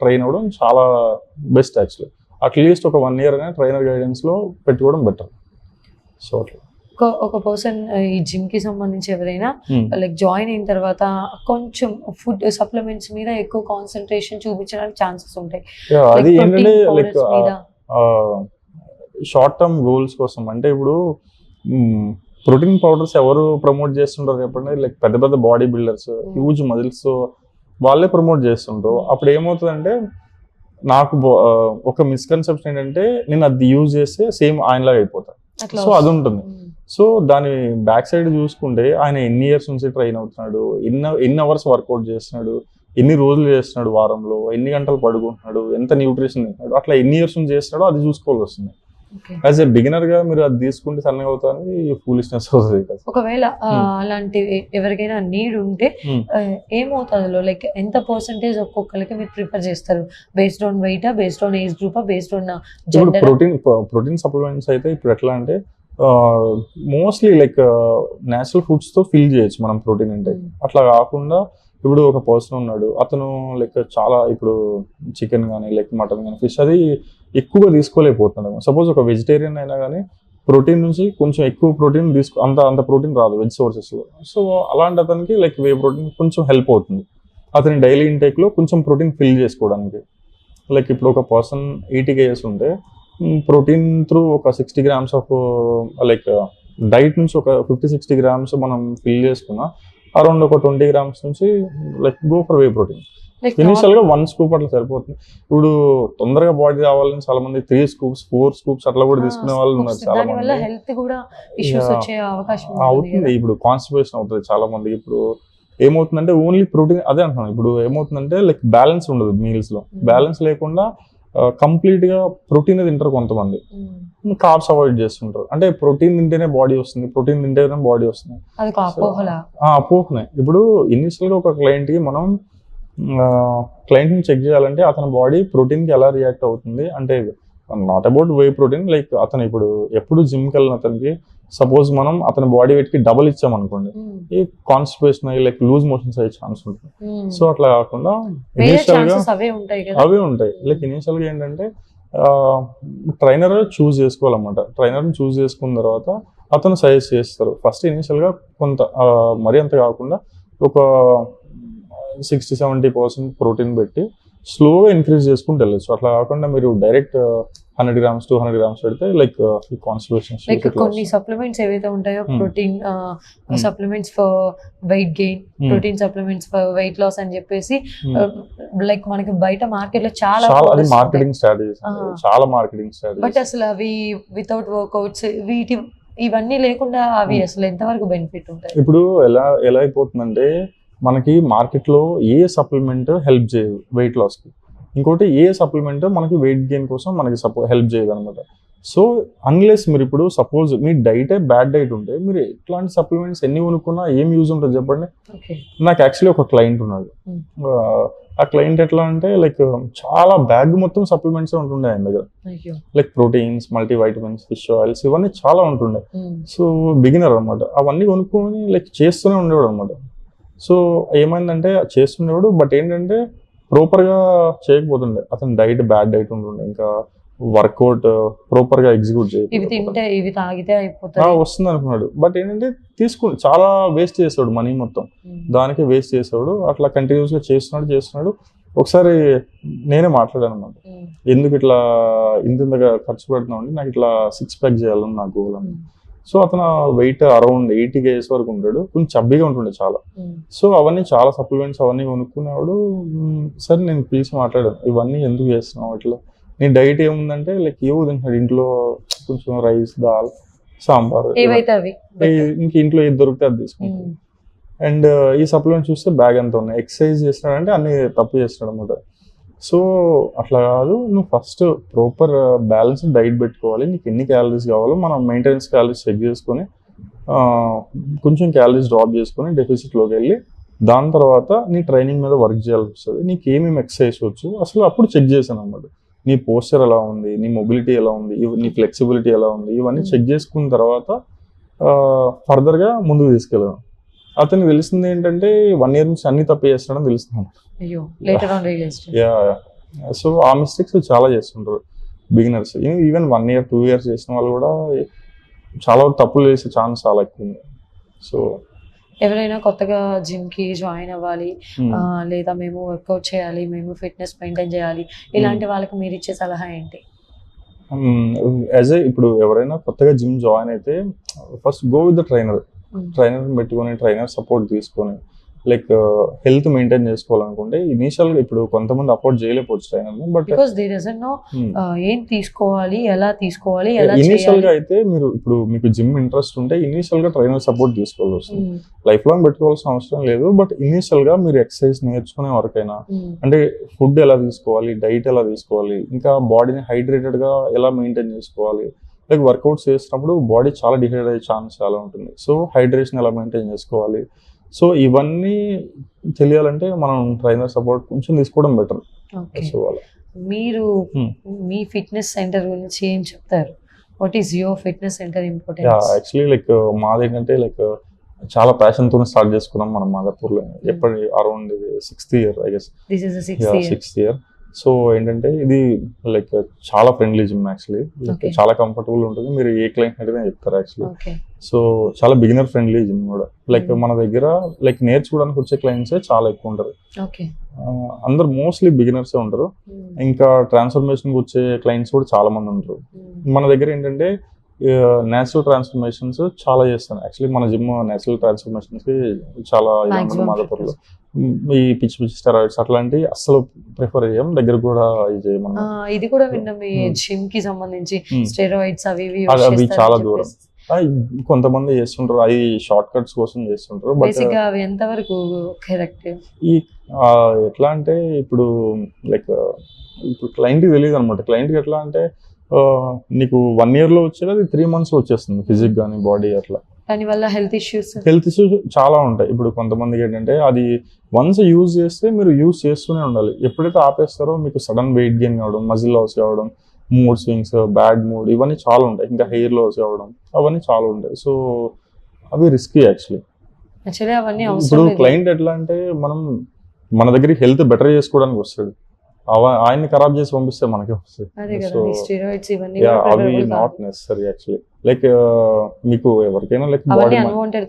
ట్రైన్ అవ్వడం చాలా బెస్ట్ యాక్చువల్లీ. అట్లీస్ట్ ఒక 1 year అయినా ట్రైనర్ గైడెన్స్లో పెట్టుకోవడం బెటర్. సో అట్లా ఒక పర్సన్ ఈ జిమ్ కి సంబంధించి ఎవరైనా లైక్ జాయిన్ అయిన తర్వాత కొంచెం ఫుడ్ సప్లిమెంట్స్ మీద ఎక్కువ కాన్సన్ట్రేషన్ చూపించడానికి ఛాన్సెస్ ఉంటాయి. అది ఏంటంటే లైక్ షార్ట్ టర్మ్ గోల్స్ కోసం. అంటే ఇప్పుడు ప్రోటీన్ పౌడర్స్ ఎవరు ప్రమోట్ చేస్తుంటారు చెప్పండి? లైక్ పెద్ద పెద్ద బాడీ బిల్డర్స్, హ్యూజ్ మజిల్స్, వాళ్ళే ప్రమోట్ చేస్తుంటారు. అప్పుడు ఏమవుతుందంటే నాకు ఒక మిస్కన్సెప్షన్ ఏంటంటే నేను అది యూజ్ చేస్తే సేమ్ ఆయనలాగా అయిపోతాను. సో అది ఉంటుంది. సో దాని బ్యాక్ సైడ్ చూసుకుంటే ఆయన ఎన్ని ఇయర్స్ నుంచి ట్రైన్ అవుతున్నాడు, ఎన్ని అవర్స్ వర్కౌట్ చేస్తున్నాడు, ఎన్ని రోజులు చేస్తున్నాడు వారంలో, ఎన్ని గంటలు పడుకుంటున్నాడు, ఎంత న్యూట్రిషన్ తింటున్నాడు, అట్లా ఎన్ని ఇయర్స్ నుంచి చేస్తున్నాడో అది చూసుకోవాల్సి వస్తుంది. యాజ్ ఎ బిగినర్ గా మీరు అది తీసుకుంటే సన్నగా అవుతారని ఫూలిష్నెస్ అవుతుంది. ఒకవేళ అలాంటి ఎవరికైనా నీడ్ ఉంటే ఏమవుతుందో లైక్ ఎంత పర్సెంటేజ్ ఒక్కొక్కరికి మీరు ప్రిఫర్ చేస్తారు? Based on weight, based on age group, based on gender? Protein supplements అయితే ఇప్పుడు ఎట్లా అంటే మోస్ట్లీ లైక్ నేచురల్ ఫుడ్స్ తో ఫిల్ చేయొచ్చు మనం ప్రోటీన్ ఇంటేక్. అట్లా కాకుండా ఇప్పుడు ఒక పర్సన్ ఉన్నాడు, అతను లైక్ చాలా ఇప్పుడు చికెన్ కానీ లైక్ మటన్ కానీ ఫిష్ అది ఎక్కువగా తీసుకోలేకపోతున్నాడు. సపోజ్ ఒక వెజిటేరియన్ అయినా కానీ ప్రోటీన్ నుంచి కొంచెం ఎక్కువ ప్రోటీన్ అంత ప్రోటీన్ రాదు వెజ్ సోర్సెస్లో. సో అలాంటి అతనికి లైక్ వే ప్రోటీన్ కొంచెం హెల్ప్ అవుతుంది అతని డైలీ ఇంటేక్లో కొంచెం ప్రోటీన్ ఫిల్ చేసుకోవడానికి. లైక్ ఇప్పుడు ఒక పర్సన్ 80 kgs ఉంటే ప్రోటీన్ త్రూ ఒక 60 grams ఆఫ్ లైక్ డైట్ నుంచి ఒక 50-60 grams మనం ఫిల్ చేసుకున్నా అరౌండ్ ఒక 20 grams నుంచి like go for whey protein. Initial గా 1 scoop అట్లా సరిపోతుంది. ఇప్పుడు తొందరగా బాడీ రావాలని చాలా మంది 3 scoops 4 scoops అట్లా కూడా తీసుకునే వాళ్ళు ఉన్నారు చాలా మంది. హెల్త్ కూడా ఇష్యూస్ వచ్చే అవకాశం అవుతుంది. ఇప్పుడు కాన్స్టిపేషన్ అవుతుంది చాలా మందికి. ఇప్పుడు ఏమవుతుందంటే ఓన్లీ ప్రోటీన్ అదే అంటున్నాను. ఇప్పుడు ఏమవుతుందంటే లైక్ బ్యాలెన్స్ ఉండదు మీల్స్ లో. బ్యాలెన్స్ లేకుండా కంప్లీట్ గా ప్రోటీన్ తింటారు కొంతమంది, కార్బ్స్ అవాయిడ్ చేస్తుంటారు. అంటే ప్రోటీన్ తింటేనే బాడీ వస్తుంది, ప్రోటీన్ తింటేనే బాడీ వస్తుంది, అపోహనే. ఇప్పుడు ఇనిషియల్ గా ఒక క్లయింట్ కి మనం క్లయింట్ ని చెక్ చేయాలంటే అతని బాడీ ప్రోటీన్ కి ఎలా రియాక్ట్ అవుతుంది అంటే not about whey protein. Like అతను ఇప్పుడు ఎప్పుడు జిమ్కి వెళ్ళిన అతనికి సపోజ్ మనం అతని బాడీ వెయిట్ కి డబుల్ ఇచ్చామనుకోండి, ఈ కాన్స్టిపేషన్ అయ్యి లైక్ లూజ్ మోషన్స్ అయ్యే ఛాన్స్ ఉంటుంది. సో అట్లా కాకుండా ఇనిషియల్ గా అవే ఉంటాయి. లైక్ ఇనిషియల్ గా ఏంటంటే ట్రైనర్ చూస్ చేసుకోవాలన్నమాట. ట్రైనర్ చూస్ చేసుకున్న తర్వాత అతను సజెస్ట్ చేస్తారు. ఫస్ట్ ఇనిషియల్ గా కొంత మరీ అంత కాకుండా ఒక 60-70% ప్రోటీన్ పెట్టి స్లోగా ఇంక్రీజ్ చేసుకుంటూ వెళ్ళచ్చు. అట్లా కాకుండా మీరు డైరెక్ట్ 100 grams 200 grams పెడితే లైక్ కాన్స్టిపేషన్. లైక్ కొన్ని సప్లిమెంట్స్ ఏవైతే ఉంటాయో protein supplements for weight gain, protein supplements for weight loss అని చెప్పేసి లైక్ మనకి బయట మార్కెట్ లో చాలా మార్కెటింగ్ స్ట్రాటజీస్, చాలా మార్కెటింగ్ స్ట్రాటజీస్. బట్ అసలు అవి వితౌట్ వర్కౌట్స్ ఇవన్నీ లేకుండా అవి అసలు ఎంతవరకు బెనిఫిట్ ఉంటాయి? ఇప్పుడు ఎలా అయిపోతుందంటే మనకి మార్కెట్లో ఏ సప్లిమెంట్ హెల్ప్ చేయదు వెయిట్ లాస్కి, ఇంకోటి ఏ సప్లిమెంట్ మనకి వెయిట్ గెయిన్ కోసం మనకి హెల్ప్ చేయదు అనమాట. సో అన్లెస్ మీరు ఇప్పుడు సపోజ్ మీ డైటే బ్యాడ్ డైట్ ఉంటే మీరు ఎట్లాంటి సప్లిమెంట్స్ ఎన్ని కొనుక్కున్నా ఏం యూజ్ ఉంటుంది చెప్పండి? నాకు యాక్చువల్లీ ఒక క్లయింట్ ఉన్నాడు. ఆ క్లయింట్ ఎట్లా అంటే లైక్ చాలా బ్యాగ్ మొత్తం సప్లిమెంట్స్ ఉంటుండే ఆయన దగ్గర. Like proteins, multivitamins, fish oils ఇవన్నీ చాలా ఉంటుండే. సో బిగినర్ అనమాట. అవన్నీ కొనుక్కొని లైక్ చేస్తూనే ఉండేవాడు అనమాట. సో ఏమైందంటే చేస్తుండేవాడు, బట్ ఏంటంటే ప్రాపర్గా చేయకపోతుండే. అతని డైట్ బ్యాడ్ డైట్ ఉంటుండే, ఇంకా వర్కౌట్ ప్రాపర్ గా ఎగ్జిక్యూట్ ఇవి తింటే ఇవి తాగితే అయిపోతుంది వస్తుంది అనుకున్నాడు. బట్ ఏంటంటే చాలా వేస్ట్ చేసాడు మనీ మొత్తం, దానికి వేస్ట్ చేసాడు. అట్లా కంటిన్యూస్ గా చేస్తున్నాడు. ఒకసారి నేనే మాట్లాడాను అన్నమాట, ఎందుకు ఇట్లా ఇంతగా ఖర్చు పెడుతున్నావు అంటే నాకు ఇట్లా 6 ప్యాక్ చేయాలని నా గోల్ అని. సో అతను వెయిట్ అరౌండ్ 80 kgs వరకు ఉంటాడు, కొంచెం చబ్బీగా ఉంటుండే చాలా. సో అవన్నీ చాలా సప్లిమెంట్స్ అవన్నీ కొనుక్కునేవాడు. సరే నేను పిలిచి మాట్లాడాను, ఇవన్నీ ఎందుకు చేస్తున్నావు ఇట్లా, నీ డైట్ ఏముందంటే లైక్ ఏవో తింటాడు ఇంట్లో, కొంచెం రైస్ దాల్ సాంబార్, ఇంక ఇంట్లో ఏది దొరికితే అది తీసుకుంటాడు. అండ్ ఈ సప్లిమెంట్ చూస్తే బ్యాగ్ అంతా ఉన్నాయి. ఎక్సర్సైజ్ చేస్తున్నాడంటే అన్ని తప్పు చేస్తున్నాడు అనమాట. సో అట్లా కాదు, నువ్వు ఫస్ట్ ప్రాపర్ బ్యాలెన్స్ డైట్ పెట్టుకోవాలి, నీకు ఎన్ని క్యాలరీస్ కావాలో మనం మెయింటెనెన్స్ క్యాలరీస్ చెక్ చేసుకొని కొంచెం క్యాలరీస్ డ్రాప్ చేసుకొని డెఫిసిట్లోకి వెళ్ళి దాని తర్వాత నీ ట్రైనింగ్ మీద వర్క్ చేయాల్సి వస్తుంది. నీకు ఏమేమి ఎక్సర్సైజ్ వచ్చు అసలు అప్పుడు చెక్ చేశాను అనమాట. నీ పోస్చర్ ఎలా ఉంది, నీ మొబిలిటీ ఎలా ఉంది, నీ ఫ్లెక్సిబిలిటీ ఎలా ఉంది, ఇవన్నీ చెక్ చేసుకున్న తర్వాత ఫర్దర్గా ముందుకు తీసుకెళ్ళాను. అతనికి తెలిసింది ఏంటంటే 1 year నుంచి అన్ని తప్పు చేస్తాడని తెలుస్తుంది. సో ఆ మిస్టేక్స్ చాలా చేస్తుంటారు బిగినర్స్. ఈవెన్ 1 year 2 years చేసిన వాళ్ళు కూడా చాలా తప్పులు చేసే ఛాన్స్ చాలా ఎక్కువ ఉంది. సో ఎవరైనా కొత్తగా జిమ్ కి జాయిన్ అవ్వాలి, లేదా మేము వర్కౌట్ చేయాలి, మేము ఫిట్నెస్ మెయింటైన్ చేయాలి, ఇలాంటి వాళ్ళకి మీరు ఇచ్చే సలహా ఏంటి? ఇప్పుడు ఎవరైనా కొత్తగా జిమ్ జాయిన్ అయితే first go with the trainer పెట్టుకొని ట్రైనర్ సపోర్ట్ తీసుకొని లైక్ హెల్త్ మెయింటైన్ చేసుకోవాలనుకుంటే ఇనిషియల్ గా ఇప్పుడు కొంతమంది అఫోర్డ్ చేయలేకపోవచ్చు ట్రైనర్, బట్ ఏం తీసుకోవాలి, ఎలా తీసుకోవాలి, ఇనిషియల్ గా అయితే ఇప్పుడు మీకు జిమ్ ఇంట్రెస్ట్ ఉంటే ఇనిషియల్ గా ట్రైనర్ సపోర్ట్ తీసుకోవాల్సి వస్తుంది. లైఫ్ లాంగ్ పెట్టుకోవాల్సిన అవసరం లేదు, బట్ ఇనిషియల్ గా మీరు ఎక్సర్సైజ్ నేర్చుకునే వరకైనా అంటే ఫుడ్ ఎలా తీసుకోవాలి, డైట్ ఎలా తీసుకోవాలి, ఇంకా బాడీని హైడ్రేటెడ్ గా ఎలా మెయింటైన్ చేసుకోవాలి, లైక్ వర్కౌట్స్ చేసినప్పుడు బాడీ చాలా డిహైడ్రేట్ అయ్యే ఛాన్స్ చాలా ఉంటుంది. సో హైడ్రేషన్ ఎలా మెయింటైన్ చేసుకోవాలి, సో ఇవన్నీ తెలియాలంటే మనం ట్రైనర్ సపోర్ట్ కొంచెం తీసుకోవడం బెటర్. సో మీరు మీ ఫిట్నెస్ సెంటర్ గురించి ఏం చెప్తారు? What is your fitness centre importance? Actually like మాది ఏంటంటే లైక్ చాలా ప్యాషన్ తో స్టార్ట్ చేసుకున్నాం మనం మాదాపూర్లో. ఎప్పటి around 6th year I guess. This is the 6th year. So ఏంటంటే ఇది లైక్ చాలా ఫ్రెండ్లీ జిమ్ యాక్చువల్లీ, చాలా కంఫర్టబుల్ ఉంటుంది. మీరు ఏ క్లయింట్ అడిగినా చెప్తారు యాక్చువల్లీ. సో చాలా బిగినర్ ఫ్రెండ్లీ జిమ్ కూడా. లైక్ మన దగ్గర లైక్ నేర్చుకోవడానికి వచ్చే క్లయింట్స్ చాలా ఎక్కువ ఉంటారు. అందరు మోస్ట్లీ బిగినర్స్ ఉంటారు. ఇంకా ట్రాన్స్ఫర్మేషన్ వచ్చే క్లయింట్స్ కూడా చాలా మంది ఉంటారు. మన దగ్గర ఏంటంటే నేచురల్ ట్రాన్స్ఫర్మేషన్స్ చాలా చేస్తాను యాక్చువల్లీ. మన జిమ్ నేచురల్ ట్రాన్స్ఫర్మేషన్స్ కి చాలా మాదాపూర్లో ఈ పిచ్చి స్టెరాయిడ్స్ అట్లాంటివి అస్సలు ప్రిఫర్ చేయం, దగ్గర కూడా చేయమన్నా. ఇది కూడా విన్నాం, ఈ జిమ్ కి సంబంధించి స్టెరాయిడ్స్ అవి చాలా దూరం. కొంతమంది చేస్తుంటారు, అవి షార్ట్ కట్స్ కోసం చేస్తుంటారు. బట్ అవి ఎంతవరకు కరెక్ట్? ఈ ఎట్లా అంటే ఇప్పుడు లైక్ ఇప్పుడు క్లయింట్ కి తెలియదు అనమాట. క్లయింట్ కి ఎట్లా అంటే నీకు 1 year లో వచ్చేది అది 3 months లో వచ్చేస్తుంది, ఫిజిక్ కానీ బాడీ అట్లా. దానివల్ల హెల్త్ ఇష్యూస్ చాలా ఉంటాయి. ఇప్పుడు కొంతమందికి ఏంటంటే అది వన్స్ యూజ్ చేస్తే మీరు యూజ్ చేస్తూనే ఉండాలి. ఎప్పుడైతే ఆపేస్తారో మీకు సడన్ వెయిట్ గెయిన్ కావడం, మజిల్ లాస్ కావడం, మూడ్ స్వింగ్స్, బ్యాడ్ మూడ్, ఇవన్నీ చాలా ఉంటాయి. ఇంకా హెయిర్ లాస్ కావడం, అవన్నీ చాలా ఉంటాయి. సో అవి రిస్కీ యాక్చువల్లీ. ఇప్పుడు క్లయింట్ ఎట్లా అంటే మన దగ్గరికి హెల్త్ బెటర్ చేసుకోవడానికి వస్తాడు, ఆయన్ని ఖరాబ్ చేసి పంపిస్తే మనకే వస్తుంది. అవి నాట్ నెసరీ యాక్చువల్లీ. లైక్ మీకు ఎవరికైనా లైక్ బాడీ అన్వాంటెడ్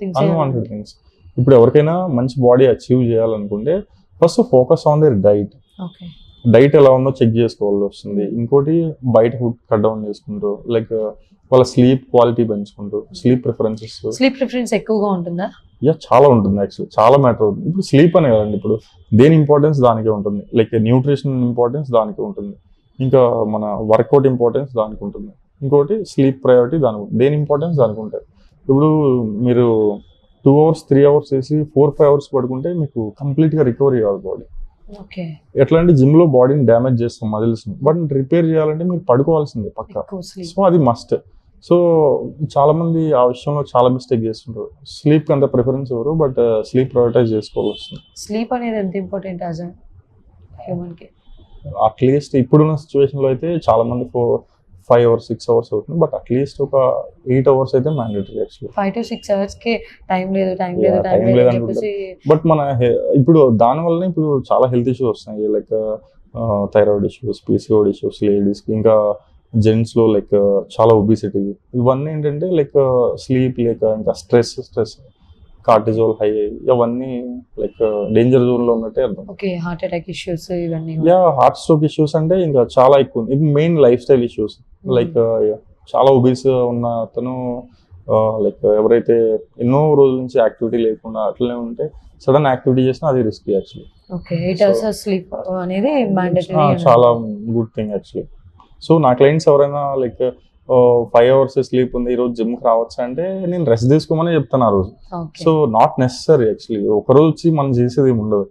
థింగ్స్. ఇప్పుడు ఎవరికైనా మంచి బాడీ అచీవ్ చేయాలనుకుంటే first focus on their diet. Diet ఎలా ఉందో చెక్ చేసుకోవాల్సి వస్తుంది. ఇంకోటి బయట ఫుడ్ కట్ డౌన్ చేసుకుంటూ లైక్ వాళ్ళ స్లీప్ క్వాలిటీ పెంచుకుంటూ, స్లీప్ ప్రిఫరెన్స్ ఎక్కువగా ఉంటుందా? చాలా ఉంటుంది యాక్చువల్లీ, చాలా మ్యాటర్ అవుతుంది. ఇప్పుడు స్లీప్ అనే కదండి, ఇప్పుడు దేని ఇంపార్టెన్స్ దానికే ఉంటుంది. లైక్ న్యూట్రిషన్ ఇంపార్టెన్స్ దానికి ఉంటుంది, ఇంకా మన వర్కౌట్ ఇంపార్టెన్స్ దానికి ఉంటుంది, ఇంకోటి స్లీప్ ప్రయారిటీ దానికి, దేని ఇంపార్టెన్స్ దానికి ఉంటాయి. ఇప్పుడు మీరు 2 hours 3 hours చేసి 4-5 hours పడుకుంటే మీకు కంప్లీట్గా రికవరీ కావాలి బాడీ. ఎట్లా అంటే జిమ్ లో బాడీని డ్యామేజ్ చేస్తాం మజిల్స్ ని, బట్ రిపేర్ చేయాలంటే మీరు పడుకోవాల్సిందే పక్కా. సో అది మస్ట్. సో చాలా మంది ఆ విషయంలో చాలా మిస్టేక్ చేస్తుంటారు. స్లీప్ కి అంత ప్రిఫరెన్స్ ఇవ్వరు, బట్ స్లీప్ ప్రయారిటైజ్ చేసుకోవాల్సి వస్తుంది. స్లీప్ అనేది ఎంత ఇంపార్టెంట్ యాజ్ ఎ హ్యూమన్ కి? అట్లీస్ట్ ఇప్పుడున్న సిచ్యువేషన్ లో అయితే చాలా మంది 5 hours 6 hours అవుతుంది, బట్ అట్లీస్ట్ ఒక 8 hours అయితే మ్యాండేటరీ యాక్చువల్లీ. 5 to 6 hours కి టైం లేదు బట్ మన ఇప్పుడు దాని వల్ల ఇప్పుడు చాలా హెల్త్ ఇష్యూస్ వస్తున్నాయి. Like thyroid issues, PCOD issues ladies కి, ఇంకా జెంట్స్లో లైక్ చాలా ఒబిసిటీ, ఇవన్నీ ఏంటంటే లైక్ స్లీప్ లేక ఇంకా స్ట్రెస్ కార్టిజోల్ హై అవన్నీ లైక్ డేంజర్ జోన్లో ఉన్నట్టే అర్థం. ఓకే, హార్ట్ అటాక్ ఇష్యూస్ ఇవన్నీ. హార్ట్ స్ట్రోక్ ఇష్యూస్ అంటే ఇంకా చాలా ఎక్కువ ఉంది. ఇది main life style issues. Like చాలా ఒబీస్ ఉన్న అతను లైక్ ఎవరైతే ఎన్నో రోజుల నుంచి యాక్టివిటీ లేకుండా అట్లనే ఉంటే సడన్ యాక్టివిటీ చేసినా అది risk actually. Okay, 8 hours sleep అనేది మ్యాండేటరీ. చాలా గుడ్ థింగ్ యాక్చువల్లీ. సో నా క్లయింట్స్ ఎవరైనా లైక్ 5 hours స్లీప్ ఉంది, ఈరోజు జిమ్కి రావచ్చు అంటే నేను రెస్ట్ తీసుకోమని చెప్తాను ఆ రోజు. So not necessary actually. ఒకరోజు వచ్చి మనం చేసేది ఏమి ఉండదు.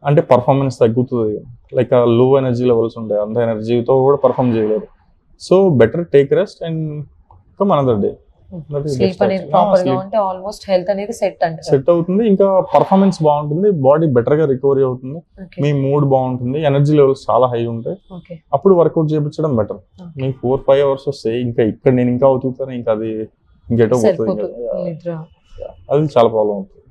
అంటే పర్ఫార్మెన్స్ తగ్గుతుంది, లైక్ లో ఎనర్జీ లెవెల్స్ ఉంటాయి, అంత ఎనర్జీతో కూడా పర్ఫామ్ చేయలేరు. So better take rest and come another day. Sleep అనేది ప్రాపర్ గా ఉంటే ఆల్మోస్ట్ హెల్త్ అనేది సెట్ అవుతుంది, ఇంకా పర్ఫార్మెన్స్ బాగుంటుంది, బాడీ బెటర్ గా రికవరీ అవుతుంది, మీ మూడ్ బాగుంటుంది, ఎనర్జీ లెవెల్స్ చాలా హై ఉంటాయి. అప్పుడు వర్కౌట్ చేయించడం బెటర్. మీకు 4-5 hours వస్తే ఇంకా ఇక్కడ నేను ఇంకా అవుతుంటాను, ఇంకా అది ఇంకెటో పోతుంది, అది చాలా ప్రాబ్లం అవుతుంది.